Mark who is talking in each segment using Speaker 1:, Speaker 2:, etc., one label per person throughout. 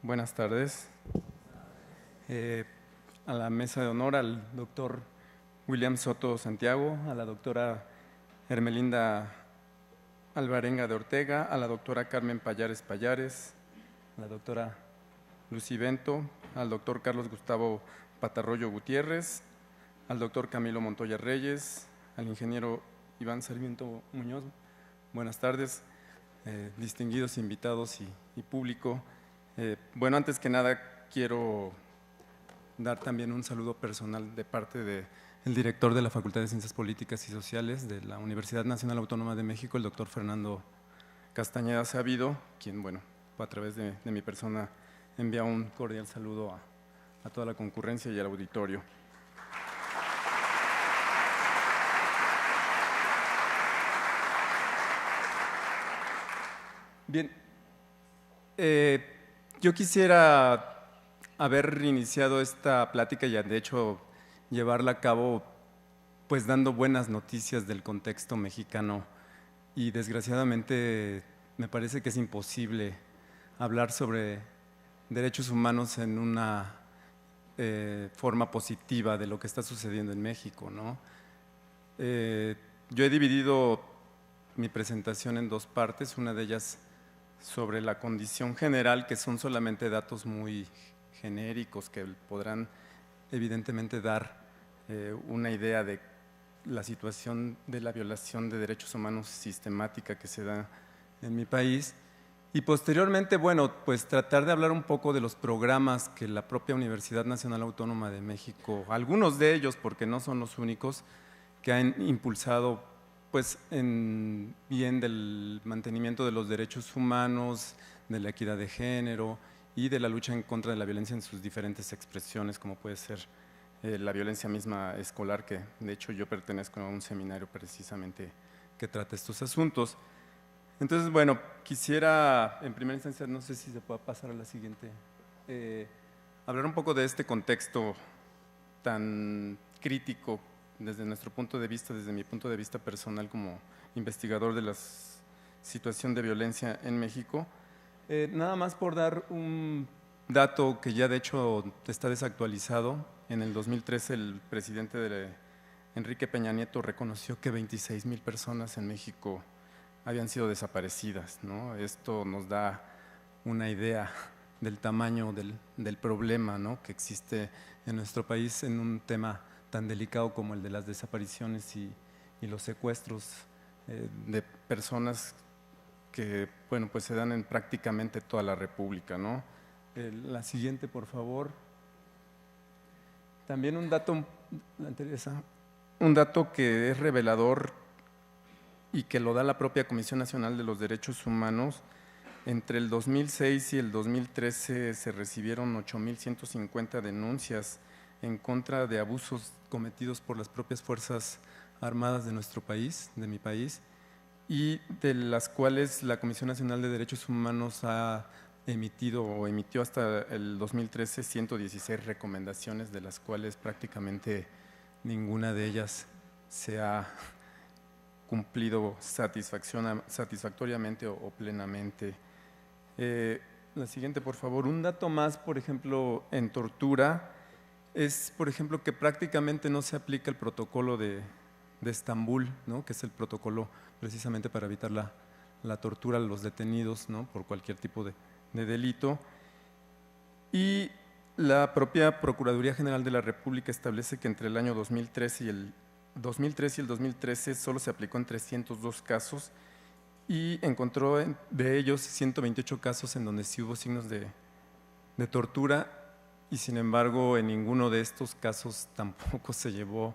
Speaker 1: Buenas tardes. A la mesa de honor, al doctor William Soto Santiago, a la doctora Hermelinda Alvarenga de Ortega, a la doctora Carmen Pallares Pallares, a la doctora Lucy Bento, al doctor Carlos Gustavo Patarroyo Gutiérrez, al doctor Camilo Montoya Reyes, al ingeniero Iván Sarmiento Muñoz. Buenas tardes, distinguidos invitados y público. Bueno, antes que nada quiero dar también un saludo personal de parte del director de la Facultad de Ciencias Políticas y Sociales de la Universidad Nacional Autónoma de México, el doctor Fernando Castañeda Sabido, quien, bueno, a través de mi persona envía un cordial saludo a toda la concurrencia y al auditorio. Bien, yo quisiera haber iniciado esta plática y de hecho llevarla a cabo pues dando buenas noticias del contexto mexicano, y desgraciadamente me parece que es imposible hablar sobre derechos humanos en una forma positiva de lo que está sucediendo en México, ¿no? Yo he dividido mi presentación en dos partes, una de ellas sobre la condición general, que son solamente datos muy genéricos que podrán evidentemente dar una idea de la situación de la violación de derechos humanos sistemática que se da en mi país. Y posteriormente, bueno, pues tratar de hablar un poco de los programas que la propia Universidad Nacional Autónoma de México, algunos de ellos, porque no son los únicos, que han impulsado pues en bien del mantenimiento de los derechos humanos, de la equidad de género y de la lucha en contra de la violencia en sus diferentes expresiones, como puede ser la violencia misma escolar, que de hecho yo pertenezco a un seminario precisamente que trata estos asuntos. Entonces, bueno, quisiera en primera instancia, no sé si se puede pasar a la siguiente, hablar un poco de este contexto tan crítico desde nuestro punto de vista, desde mi punto de vista personal como investigador de la situación de violencia en México. Nada más por dar un dato que ya de hecho está desactualizado. En el 2013 el presidente Enrique Peña Nieto reconoció que 26,000 personas en México habían sido desaparecidas, ¿no? Esto nos da una idea del tamaño del problema, ¿no?, que existe en nuestro país en un tema tan delicado como el de las desapariciones y los secuestros de personas que, bueno, pues se dan en prácticamente toda la República, ¿no? La siguiente, por favor. También un dato que es revelador y que lo da la propia Comisión Nacional de los Derechos Humanos. Entre el 2006 y el 2013 se recibieron 8,150 denuncias en contra de abusos cometidos por las propias Fuerzas Armadas de nuestro país, de mi país, y de las cuales la Comisión Nacional de Derechos Humanos ha emitió hasta el 2013 116 recomendaciones, de las cuales prácticamente ninguna de ellas se ha cumplido satisfactoriamente o plenamente. La siguiente, por favor. Un dato más, por ejemplo, en tortura, es, por ejemplo, que prácticamente no se aplica el protocolo de Estambul, ¿no?, que es el protocolo precisamente para evitar la tortura a los detenidos, ¿no?, por cualquier tipo de delito. Y la propia Procuraduría General de la República establece que entre el año 2013 y el 2013 solo se aplicó en 302 casos y encontró de ellos 128 casos en donde sí hubo signos de tortura, y sin embargo en ninguno de estos casos tampoco se llevó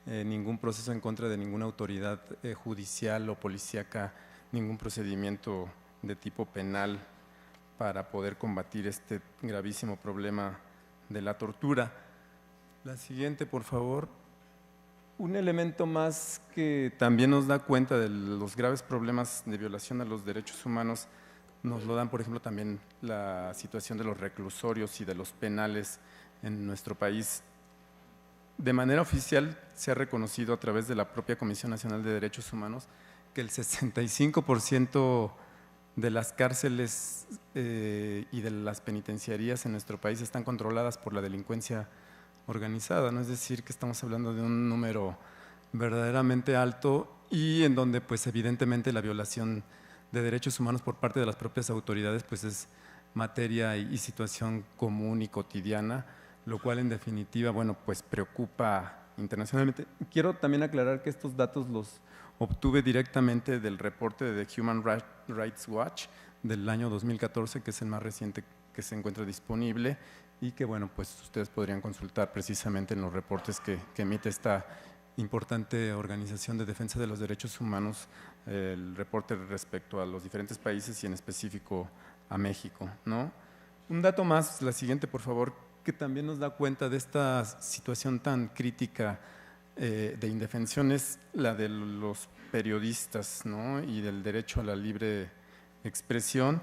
Speaker 1: ningún proceso en contra de ninguna autoridad judicial o policíaca, ningún procedimiento de tipo penal para poder combatir este gravísimo problema de la tortura. La siguiente, por favor. Un elemento más que también nos da cuenta de los graves problemas de violación a los derechos humanos nos lo dan, por ejemplo, también la situación de los reclusorios y de los penales en nuestro país. De manera oficial se ha reconocido a través de la propia Comisión Nacional de Derechos Humanos que el 65% de las cárceles y de las penitenciarías en nuestro país están controladas por la delincuencia organizada, ¿no? Es decir, que estamos hablando de un número verdaderamente alto y en donde pues evidentemente la violación de derechos humanos por parte de las propias autoridades pues es materia y situación común y cotidiana, lo cual en definitiva, bueno, pues preocupa internacionalmente. Quiero también aclarar que estos datos los obtuve directamente del reporte de The Human Rights Watch del año 2014, que es el más reciente que se encuentra disponible y que, bueno, pues ustedes podrían consultar precisamente en los reportes que emite esta importante organización de defensa de los derechos humanos, el reporte respecto a los diferentes países y en específico a México, ¿no? Un dato más, la siguiente, por favor, que también nos da cuenta de esta situación tan crítica de indefensión es la de los periodistas, ¿no? Y del derecho a la libre expresión.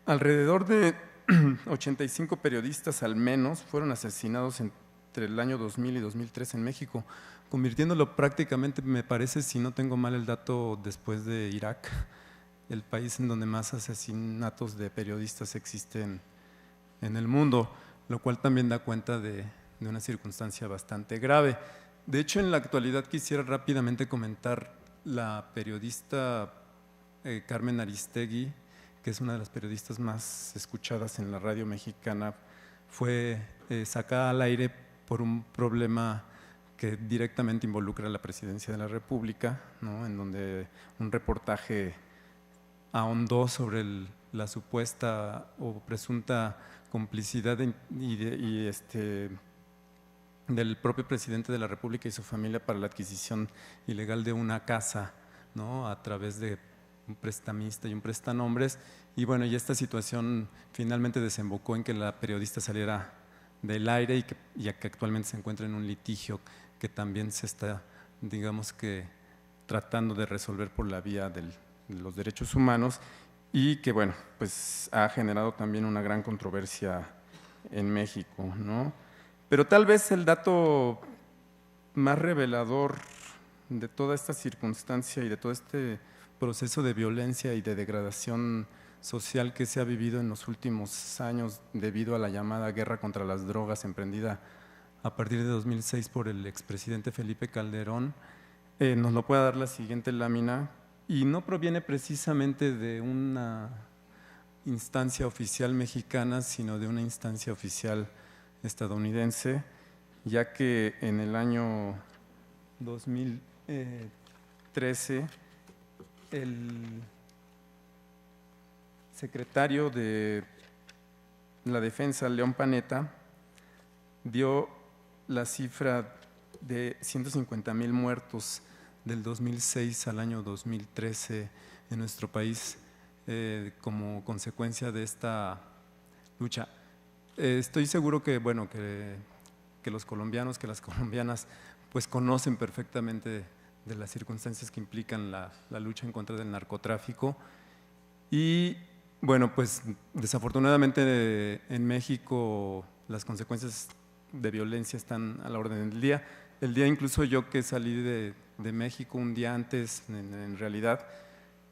Speaker 1: Alrededor de 85 periodistas al menos fueron asesinados entre el año 2000 y 2003 en México, convirtiéndolo prácticamente, me parece, si no tengo mal el dato, después de Irak, el país en donde más asesinatos de periodistas existen en el mundo, lo cual también da cuenta de una circunstancia bastante grave. De hecho, en la actualidad quisiera rápidamente comentar la periodista Carmen Aristegui, que es una de las periodistas más escuchadas en la radio mexicana, fue sacada al aire por un problema que directamente involucra a la presidencia de la República, ¿no? En donde un reportaje ahondó sobre la supuesta o presunta complicidad del propio presidente de la República y su familia para la adquisición ilegal de una casa, ¿no? A través de un prestamista y un prestanombres. Y bueno, y esta situación finalmente desembocó en que la periodista saliera del aire y que actualmente se encuentra en un litigio que también se está, digamos que, tratando de resolver por la vía de los derechos humanos y que, bueno, pues ha generado también una gran controversia en México, ¿no? Pero tal vez el dato más revelador de toda esta circunstancia y de todo este proceso de violencia y de degradación social que se ha vivido en los últimos años debido a la llamada guerra contra las drogas emprendida a partir de 2006 por el expresidente Felipe Calderón, nos lo puede dar la siguiente lámina, y no proviene precisamente de una instancia oficial mexicana, sino de una instancia oficial estadounidense, ya que en el año 2013 el secretario de la Defensa, León Panetta, dio la cifra de 150,000 muertos del 2006 al año 2013 en nuestro país como consecuencia de esta lucha. Estoy seguro que, bueno, que los colombianos, que las colombianas, pues conocen perfectamente de las circunstancias que implican la lucha en contra del narcotráfico. Y bueno, pues desafortunadamente en México las consecuencias de violencia están a la orden del día. El día incluso yo que salí de México un día antes, en realidad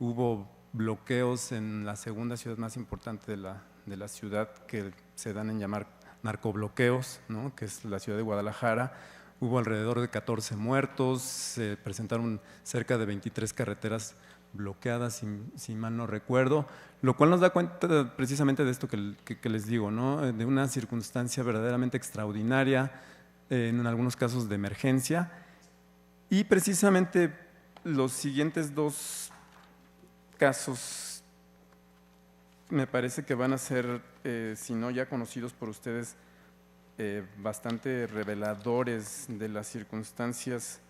Speaker 1: hubo bloqueos en la segunda ciudad más importante de la ciudad, que se dan en llamar narcobloqueos, ¿no? Que es la ciudad de Guadalajara. Hubo alrededor de 14 muertos, se presentaron cerca de 23 carreteras bloqueadas, si mal no recuerdo, lo cual nos da cuenta precisamente de esto que les digo, ¿no? De una circunstancia verdaderamente extraordinaria, en algunos casos de emergencia, y precisamente los siguientes dos casos me parece que van a ser, si no ya conocidos por ustedes, bastante reveladores de las circunstancias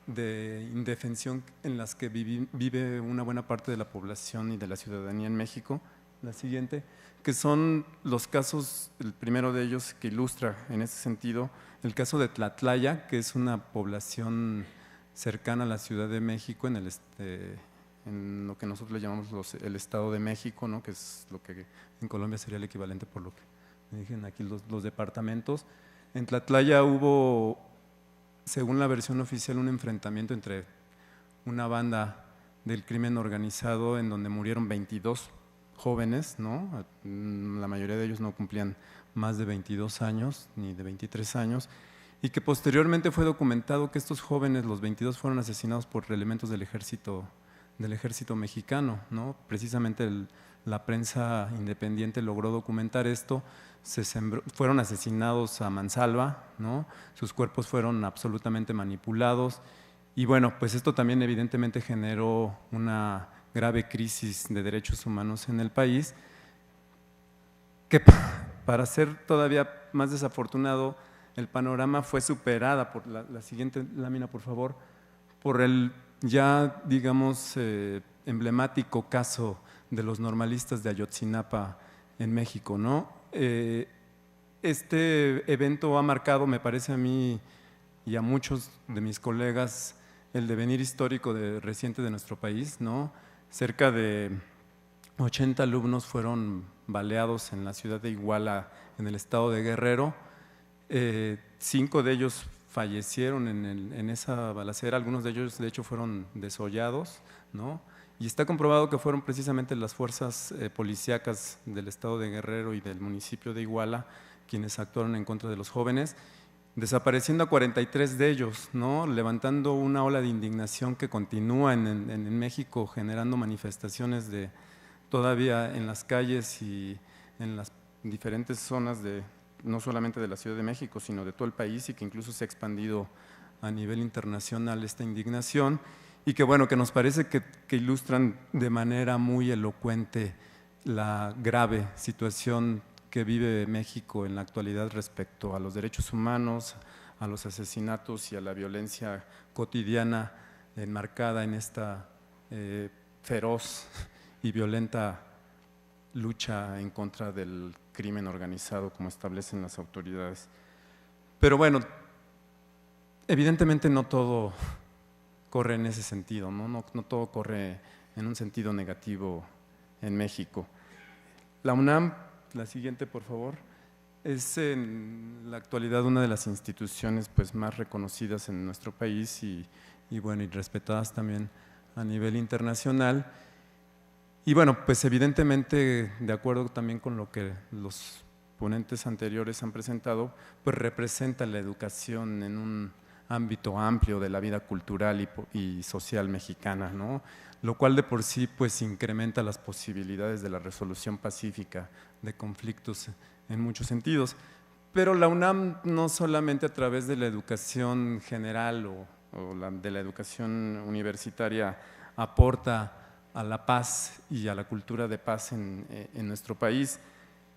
Speaker 1: de indefensión en las que vive una buena parte de la población y de la ciudadanía en México. La siguiente, que son los casos, el primero de ellos que ilustra en ese sentido, el caso de Tlatlaya, que es una población cercana a la Ciudad de México, en lo que nosotros le llamamos el Estado de México, ¿no? Que es lo que en Colombia sería el equivalente, por lo que me dijeron aquí, los departamentos. En Tlatlaya hubo, según la versión oficial, un enfrentamiento entre una banda del crimen organizado, en donde murieron 22 jóvenes, ¿no? La mayoría de ellos no cumplían más de 22 años, ni de 23 años, y que posteriormente fue documentado que estos jóvenes, los 22, fueron asesinados por elementos del ejército mexicano, ¿no? Precisamente la prensa independiente logró documentar esto. Fueron asesinados a mansalva, ¿no? Sus cuerpos fueron absolutamente manipulados, y bueno, pues esto también evidentemente generó una grave crisis de derechos humanos en el país, que para ser todavía más desafortunado, el panorama fue superada por la siguiente lámina, por favor, por el ya, digamos, emblemático caso de los normalistas de Ayotzinapa en México, ¿no? Este evento ha marcado, me parece a mí y a muchos de mis colegas, el devenir histórico reciente de nuestro país, ¿no? Cerca de 80 alumnos fueron baleados en la ciudad de Iguala, en el estado de Guerrero. 5 de ellos fallecieron en esa balacera, algunos de ellos de hecho fueron desollados, ¿no? Y está comprobado que fueron precisamente las fuerzas policíacas del estado de Guerrero y del municipio de Iguala quienes actuaron en contra de los jóvenes, desapareciendo a 43 de ellos, ¿no? Levantando una ola de indignación que continúa en México, generando manifestaciones todavía en las calles y en las diferentes zonas no solamente de la Ciudad de México, sino de todo el país, y que incluso se ha expandido a nivel internacional esta indignación, y que bueno, que nos parece que ilustran de manera muy elocuente la grave situación que vive México en la actualidad respecto a los derechos humanos, a los asesinatos y a la violencia cotidiana enmarcada en esta feroz y violenta lucha en contra del crimen organizado, como establecen las autoridades. Pero bueno, evidentemente no todo corre en ese sentido, ¿no? No todo corre en un sentido negativo en México. La UNAM, la siguiente por favor, es en la actualidad una de las instituciones pues, más reconocidas en nuestro país y bueno, y respetadas también a nivel internacional. Y bueno, pues evidentemente, de acuerdo también con lo que los ponentes anteriores han presentado, pues representa la educación en un ámbito amplio de la vida cultural y social mexicana, ¿no? Lo cual de por sí pues incrementa las posibilidades de la resolución pacífica de conflictos en muchos sentidos. Pero la UNAM no solamente a través de la educación general o de la educación universitaria aporta a la paz y a la cultura de paz en nuestro país.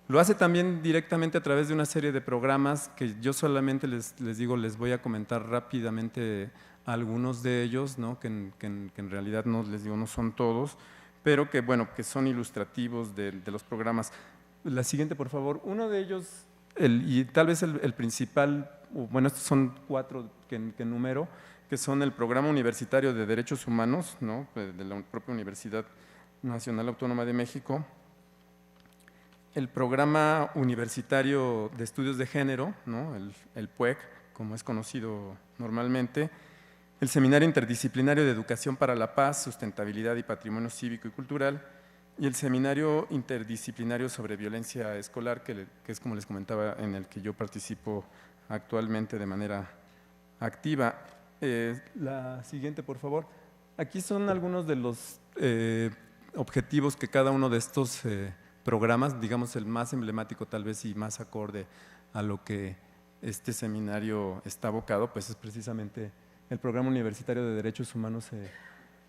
Speaker 1: Lo hace también directamente a través de una serie de programas que yo solamente les voy a comentar rápidamente algunos de ellos, ¿no? que en realidad no son todos, pero que, bueno, que son ilustrativos de los programas. La siguiente, por favor. Uno de ellos, y tal vez el principal, bueno, estos son 4 que enumero, que son el Programa Universitario de Derechos Humanos, ¿no? De la propia Universidad Nacional Autónoma de México, el Programa Universitario de Estudios de Género, ¿no? el PUEC, como es conocido normalmente, el Seminario Interdisciplinario de Educación para la Paz, Sustentabilidad y Patrimonio Cívico y Cultural, y el Seminario Interdisciplinario sobre Violencia Escolar, que es, como les comentaba, en el que yo participo actualmente de manera activa. La siguiente, por favor. Aquí son algunos de los objetivos que cada uno de estos programas, digamos el más emblemático tal vez y más acorde a lo que este seminario está abocado, pues es precisamente el Programa Universitario de Derechos Humanos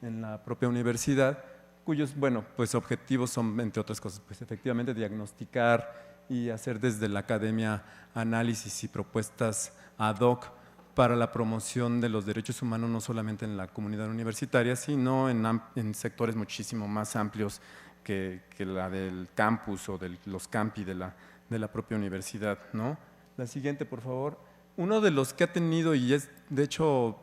Speaker 1: en la propia universidad, cuyos, bueno, pues objetivos son, entre otras cosas, pues efectivamente diagnosticar y hacer desde la academia análisis y propuestas ad hoc para la promoción de los derechos humanos, no solamente en la comunidad universitaria, sino en sectores muchísimo más amplios que la del campus o de los campi de la propia universidad, ¿no? La siguiente, por favor. Uno de los que ha tenido, y es de hecho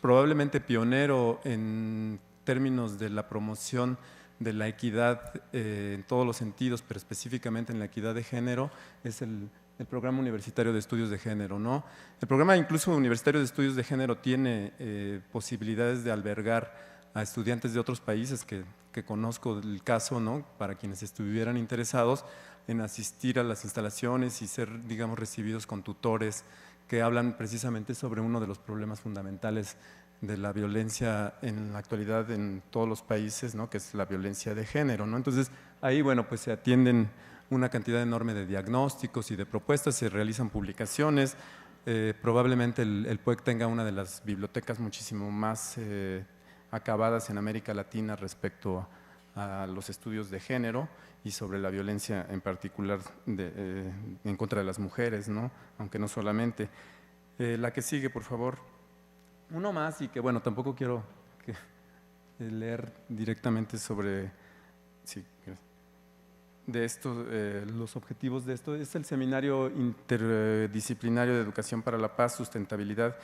Speaker 1: probablemente pionero en términos de la promoción de la equidad en todos los sentidos, pero específicamente en la equidad de género, es el Programa Universitario de Estudios de Género, ¿no? El Programa incluso Universitario de Estudios de Género tiene posibilidades de albergar a estudiantes de otros países que conozco el caso, ¿no? Para quienes estuvieran interesados en asistir a las instalaciones y ser, digamos, recibidos con tutores que hablan precisamente sobre uno de los problemas fundamentales de la violencia en la actualidad en todos los países, ¿no? Que es la violencia de género, ¿no? Entonces, ahí, bueno, pues se atienden una cantidad enorme de diagnósticos y de propuestas, se realizan publicaciones, probablemente el PUEC tenga una de las bibliotecas muchísimo más acabadas en América Latina respecto a los estudios de género y sobre la violencia en particular en contra de las mujeres, ¿no? Aunque no solamente. La que sigue, por favor. Uno más y que, bueno, tampoco quiero leer directamente sobre de esto, los objetivos de esto. Es el Seminario Interdisciplinario de Educación para la Paz, Sustentabilidad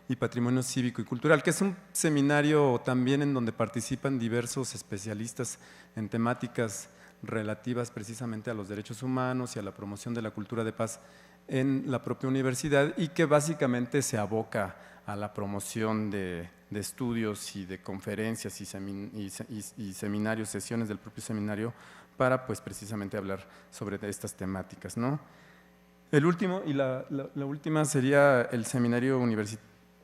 Speaker 1: y Patrimonio Cívico y Cultural, que es un seminario también en donde participan diversos especialistas en temáticas relativas precisamente a los derechos humanos y a la promoción de la cultura de paz en la propia universidad y que básicamente se aboca a la promoción de estudios y de conferencias y seminarios, sesiones del propio seminario para pues precisamente hablar sobre estas temáticas, ¿no? El último y la última sería el Seminario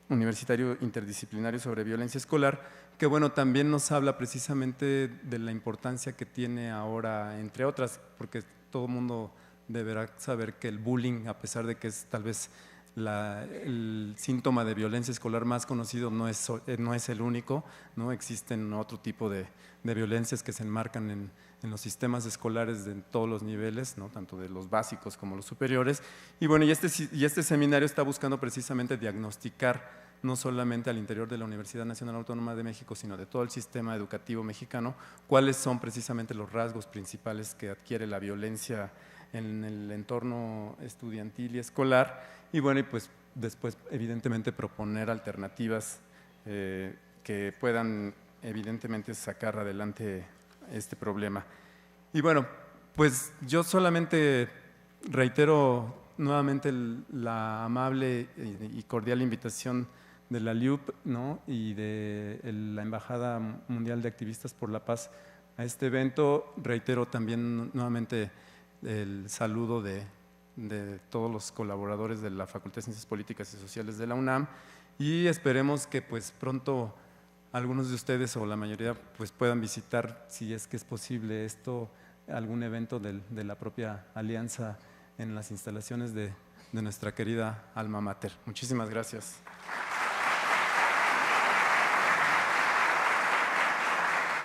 Speaker 1: Universitario Interdisciplinario sobre Violencia Escolar, que bueno, también nos habla precisamente de la importancia que tiene ahora, entre otras, porque todo el mundo deberá saber que el bullying, a pesar de que es tal vez el síntoma de violencia escolar más conocido, no es el único, ¿no? Existen otro tipo de violencias que se enmarcan en los sistemas escolares de todos los niveles, ¿no? Tanto de los básicos como los superiores. Y bueno, y este seminario está buscando precisamente diagnosticar no solamente al interior de la Universidad Nacional Autónoma de México, sino de todo el sistema educativo mexicano, cuáles son precisamente los rasgos principales que adquiere la violencia en el entorno estudiantil y escolar, y bueno, y pues después evidentemente proponer alternativas que puedan evidentemente sacar adelante este problema. Y bueno, pues yo solamente reitero nuevamente la amable y cordial invitación de la LIUP, ¿no? Y de la Embajada Mundial de Activistas por la Paz a este evento. Reitero también nuevamente el saludo de todos los colaboradores de la Facultad de Ciencias Políticas y Sociales de la UNAM y esperemos que pues pronto algunos de ustedes o la mayoría pues puedan visitar, si es que es posible esto, algún evento de la propia alianza en las instalaciones de nuestra querida alma mater. Muchísimas gracias.